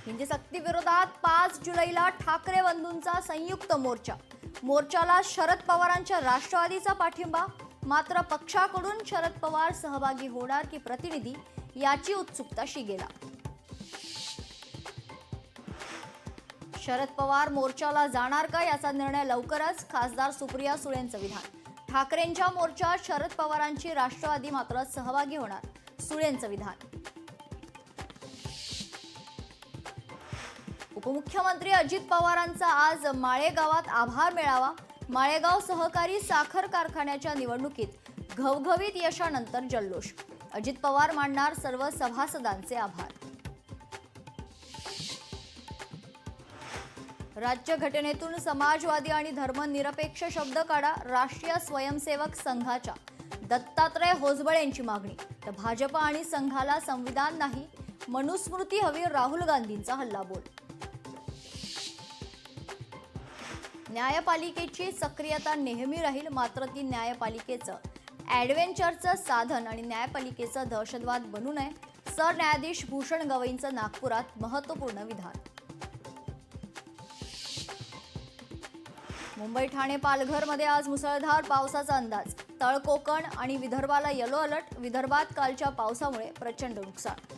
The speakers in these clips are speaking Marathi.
हिंदी सक्ती विरोधात 5 जुलैला ठाकरे बंधूंचा संयुक्त मोर्चा. मोर्चाला शरद पवारांच्या राष्ट्रवादीचा पाठिंबा. मात्र पक्षाकडून शरद पवार सहभागी होणार की प्रतिनिधी याची उत्सुकता शिगेला. शरद पवार मोर्चाला जाणार का याचा निर्णय लवकरच. खासदार सुप्रिया सुळेंचं विधान. ठाकरेंच्या मोर्चात शरद पवारांची राष्ट्रवादी मात्र सहभागी होणार, सुळेंचं विधान. उपमुख्यमंत्री अजित पवारांचा आज माळेगावात आभार मेळावा. माळेगाव सहकारी साखर कारखान्याच्या निवडणुकीत घवघवीत यशानंतर जल्लोष. अजित पवार मानणार सर्व सभासदांचे आभार. राज्यघटनेतून समाजवादी आणि धर्मनिरपेक्ष शब्द काढा. राष्ट्रीय स्वयंसेवक संघाच्या दत्तात्रय होसबळे यांची मागणी. तर भाजप आणि संघाला संविधान नाही, मनुस्मृती हवी. राहुल गांधींचा हल्लाबोल. न्यायपालिकेची सक्रियता नेहमी राहील, मात्र ती न्यायपालिकेचं ॲडव्हेंचरचं साधन आणि न्यायपालिकेचं दहशतवाद बनू नये. सरन्यायाधीश भूषण गवईंचं नागपुरात महत्त्वपूर्ण विधान. मुंबई, ठाणे, पालघरमध्ये आज मुसळधार पावसाचा अंदाज. तळ कोकण आणि विदर्भाला येलो अलर्ट. विदर्भात कालच्या पावसामुळे प्रचंड नुकसान.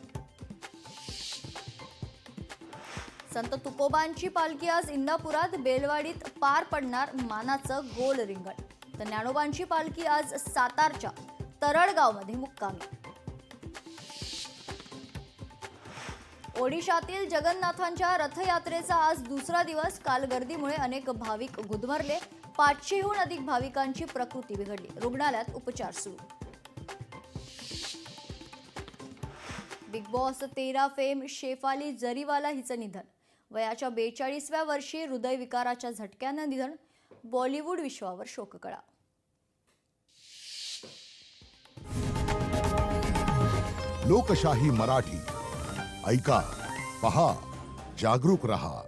संत तुकोबांची पालखी आज इंदापुरात बेलवाडीत पार पडणार. मानाचं गोल रिंगण. तर ज्ञानोबांची पालखी आज सातारच्या तरळगावमध्ये मुक्कामी. ओडिशातील जगन्नाथांच्या रथयात्रेचा आज दुसरा दिवस. काल गर्दीमुळे अनेक भाविक गुदमरले. 500हून अधिक भाविकांची प्रकृती बिघडली. रुग्णालयात उपचार सुरू. Bigg Boss 13 fame Shefali Jariwala हिचं निधन. वयाच्या 42व्या वर्षी हृदयविकाराच्या झटक्यानं निधन. बॉलिवूड विश्वावर शोककळा. लोकशाही मराठी ऐका, पहा, जागरूक रहा.